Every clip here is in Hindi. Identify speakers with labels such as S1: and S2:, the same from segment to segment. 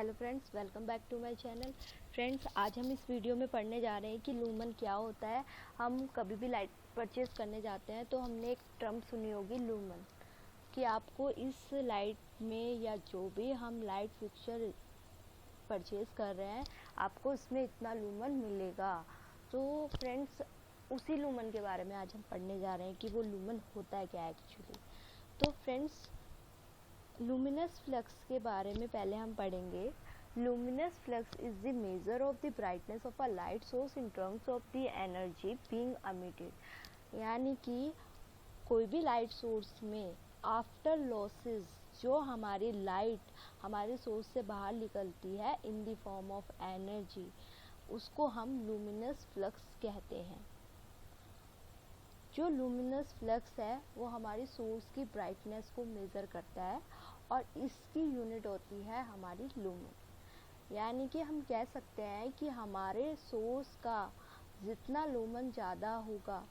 S1: Hello friends, welcome back to my channel. Friends, आज हम इस वीडियो में पढ़ने जा रहे हैं कि लूमन क्या होता है। हम कभी भी लाइट परचेज़ करने जाते हैं तो हमने एक टर्म सुनी होगी लूमन, कि आपको इस लाइट में या जो भी हम लाइट फिक्सचर परचेज़ कर रहे हैं आपको इसमें इतना लूमन मिलेगा। तो फ्रेंड्स, उसी लूमन के बारे में आज हम पढ़ने जा रहे हैं कि वो लूमन होता है क्या एक्चुअली। तो फ्रेंड्स, लुमिनस फ्लक्स के बारे में पहले हम पढ़ेंगे। Luminous flux is the measure of the brightness of a light source in terms of the energy being emitted. यानी कि कोई भी लाइट सोर्स में आफ्टर लॉसेस जो हमारी लाइट हमारे सोर्स से बाहर निकलती है in the form of energy, उसको हम लुमिनस फ्लक्स कहते हैं। जो लुमिनस फ्लक्स है वो हमारी सोर्स की ब्राइटनेस को मेज़र करता है और इसकी यूनिट होती है हमारी लूमन। यानी कि हम कह सकते हैं कि हमारे सोर्स का जितना लूमन ज़्यादा होगा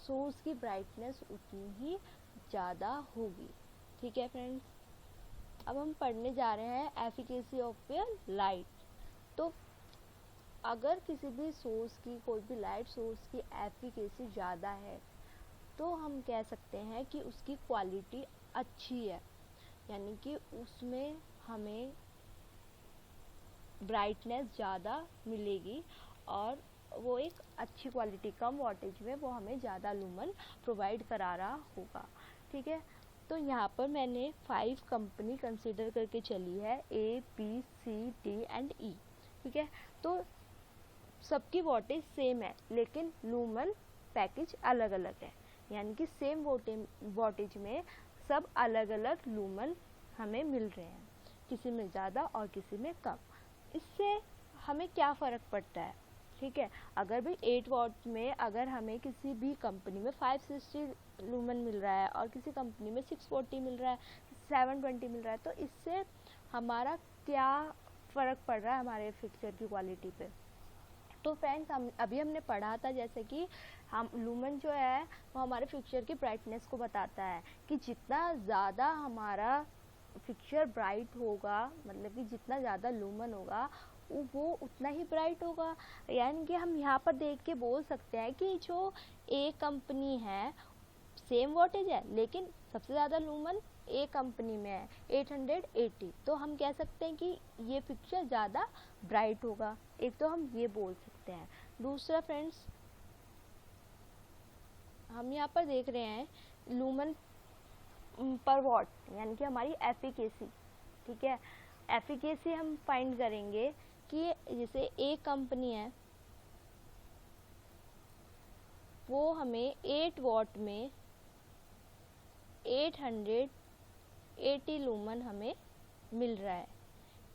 S1: सोर्स की ब्राइटनेस उतनी ही ज़्यादा होगी। ठीक है फ्रेंड्स, अब हम पढ़ने जा रहे हैं एफिकेसी ऑफ ए लाइट। तो अगर किसी भी सोर्स की कोई भी लाइट सोर्स की एफिकेसी ज़्यादा है तो हम कह सकते हैं कि उसकी क्वालिटी अच्छी है, यानी कि उसमें हमें ब्राइटनेस ज़्यादा मिलेगी और वो एक अच्छी क्वालिटी, कम वॉटेज में वो हमें ज़्यादा लूमन प्रोवाइड करा रहा होगा। ठीक है, तो यहाँ पर मैंने 5 कंपनी कंसिडर करके चली है, A, B, C, D and E। ठीक है, तो सबकी वोल्टेज सेम है लेकिन लूमन पैकेज अलग अलग है, यानी कि सेम वोल्टेज में सब अलग अलग लूमन हमें मिल रहे हैं, किसी में ज़्यादा और किसी में कम। इससे हमें क्या फ़र्क पड़ता है? ठीक है, अगर भी 8 वॉट में अगर हमें किसी भी कंपनी में 560 लूमन मिल रहा है और किसी कंपनी में 640 मिल रहा है, 720 मिल रहा है, तो इससे हमारा क्या फ़र्क पड़ रहा है हमारे फिक्सचर की क्वालिटी पे। तो फ्रेंड्स, हमने पढ़ा था जैसे कि हम लूमन जो है वो हमारे फिक्सचर की ब्राइटनेस को बताता है कि जितना ज़्यादा हमारा फिक्सचर ब्राइट होगा, मतलब कि जितना ज़्यादा लूमन होगा वो उतना ही ब्राइट होगा। यानी कि हम यहाँ पर देख के बोल सकते हैं कि जो ए कंपनी है सेम वोल्टेज है लेकिन सबसे ज़्यादा लूमन ए कंपनी में है 880, तो हम कह सकते हैं कि ये पिक्चर ज़्यादा ब्राइट होगा। एक तो हम ये बोल सकते हैं। दूसरा फ्रेंड्स, हम यहाँ पर देख रहे हैं लूमन पर वॉट, यानी कि हमारी एफिकेसी। ठीक है, एफिकेसी हम फाइंड करेंगे कि जैसे ए कंपनी है वो हमें 8 वॉट में 880 लूमन हमें मिल रहा है।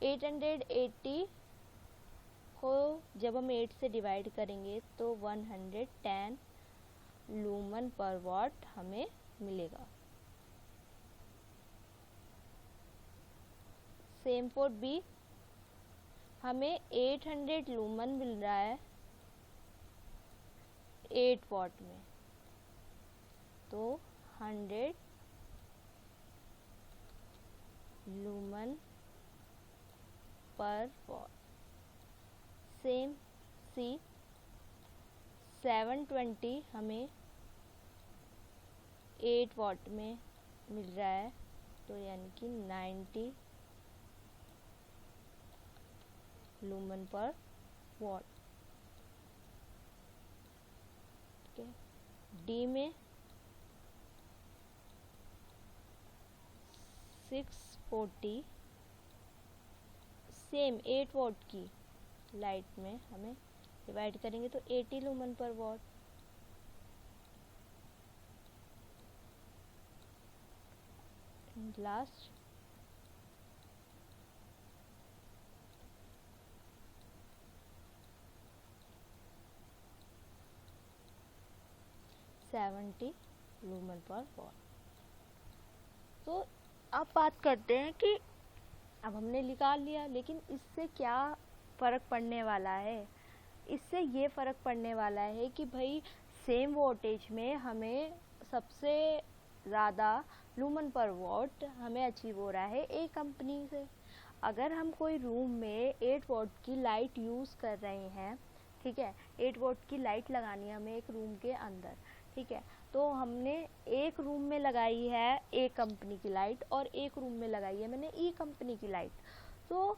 S1: 880 को जब हम 8 से डिवाइड करेंगे तो 110 लूमन पर वॉट हमें मिलेगा। सेम फॉर बी, हमें 800 लूमन मिल रहा है 8 वॉट में, तो 100 लूमन पर वॉट। सेम सी, 720 हमें 8 वॉट में मिल रहा है, तो यानी कि 90 लूमन पर वॉट। ठीक है, डी में 640 सेम 8 वॉट की लाइट में हमें डिवाइड करेंगे तो 80 लूमन पर वॉट। लास्ट सेवेंटी लूमन पर वॉट। तो अब बात करते हैं कि अब हमने निकाल लिया, लेकिन इससे क्या फ़र्क पड़ने वाला है? इससे ये फ़र्क पड़ने वाला है कि भाई सेम वोल्टेज में हमें सबसे ज़्यादा लूमन पर वॉट हमें अचीव हो रहा है ए कंपनी से। अगर हम कोई रूम में 8 वॉट की लाइट यूज़ कर रहे हैं, ठीक है, 8 वॉट की लाइट लगानी है हमें एक रूम के अंदर, ठीक है, तो हमने एक रूम में लगाई है ए कंपनी की लाइट और एक रूम में लगाई है मैंने ई कंपनी की लाइट। तो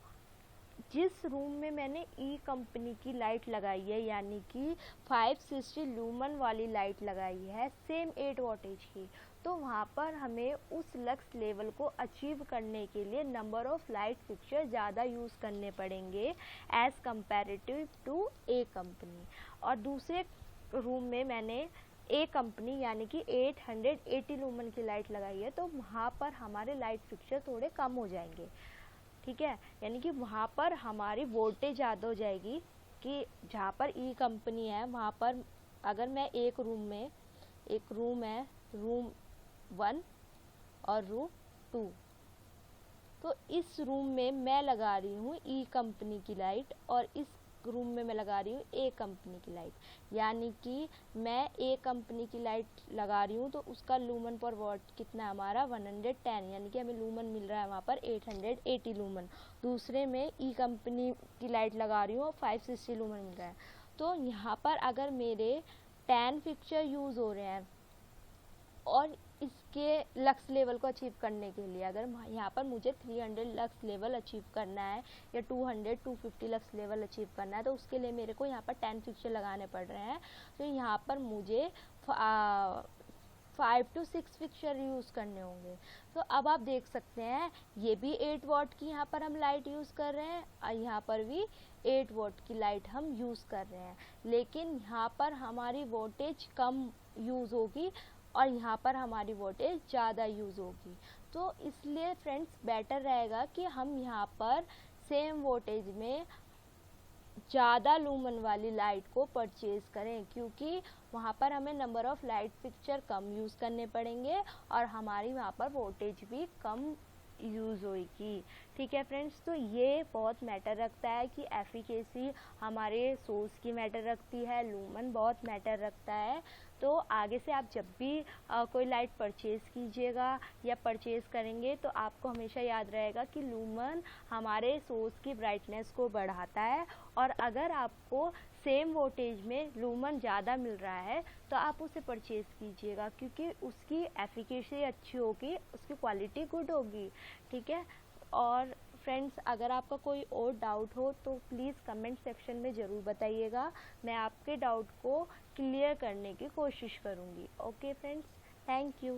S1: जिस रूम में मैंने ई कंपनी की लाइट लगाई है, यानी कि 560 लूमन वाली लाइट लगाई है सेम 8 वॉटेज की, तो वहाँ पर हमें उस लक्स लेवल को अचीव करने के लिए नंबर ऑफ़ लाइट फिक्सर ज़्यादा यूज़ करने पड़ेंगे as comparative to a company. और दूसरे रूम में मैंने ए कंपनी यानी कि 880 लूमन की लाइट लगाई है, तो वहाँ पर हमारे लाइट फिक्सर थोड़े कम हो जाएंगे, ठीक है, यानी कि वहाँ पर हमारी वोल्टेज ज़्यादा हो जाएगी। कि जहाँ पर ई कंपनी है वहाँ पर अगर मैं एक रूम है रूम 1 और रूम 2, तो इस रूम में मैं लगा रही हूँ ई कंपनी की लाइट और इस रूम में मैं लगा रही हूँ ए कंपनी की लाइट, यानी कि मैं ए कंपनी की लाइट लगा रही हूँ तो उसका लूमन पर वॉट कितना है हमारा 110, यानी कि हमें लूमन मिल रहा है वहाँ पर 880 लूमन। दूसरे में ई कंपनी की लाइट लगा रही हूँ और 560 लूमन मिल रहा है। तो यहाँ पर अगर मेरे 10 फिक्सर यूज़ हो रहे हैं और इसके लक्स लेवल को अचीव करने के लिए अगर यहाँ पर मुझे 300 लक्स लेवल अचीव करना है या 250 लक्स लेवल अचीव करना है, तो उसके लिए मेरे को यहाँ पर 10 फिक्सर लगाने पड़ रहे हैं। तो यहाँ पर मुझे 5 to 6 फिक्सर यूज़ करने होंगे। तो अब आप देख सकते हैं ये भी 8 वॉट की यहाँ पर हम लाइट यूज़ कर रहे हैं और यहाँ पर भी 8 वॉट की लाइट हम यूज़ कर रहे हैं, लेकिन यहाँ पर हमारी वोल्टेज कम यूज़ होगी और यहाँ पर हमारी वोल्टेज ज़्यादा यूज़ होगी। तो इसलिए फ्रेंड्स बेटर रहेगा कि हम यहाँ पर सेम वोल्टेज में ज़्यादा लूमन वाली लाइट को परचेज़ करें, क्योंकि वहाँ पर हमें number of light fixer come use करने पड़ेंगे और हमारी वहाँ पर वोल्टेज भी कम यूज़ होगी। ठीक है फ्रेंड्स, तो ये बहुत मैटर रखता है कि एफिकेसी हमारे सोर्स की मैटर रखती है, लूमन बहुत मैटर रखता है। तो आगे से आप जब भी कोई लाइट परचेज़ कीजिएगा या परचेज़ करेंगे तो आपको हमेशा याद रहेगा कि लूमन हमारे सोर्स की ब्राइटनेस को बढ़ाता है, और अगर आपको सेम वोल्टेज में लूमन ज़्यादा मिल रहा है तो आप उसे परचेज़ कीजिएगा, क्योंकि उसकी एफिकेसी अच्छी होगी, उसकी क्वालिटी गुड होगी। ठीक है, और फ्रेंड्स अगर आपका कोई और डाउट हो तो प्लीज़ कमेंट सेक्शन में ज़रूर बताइएगा, मैं आपके डाउट को क्लियर करने की कोशिश करूँगी। Okay friends, thank you.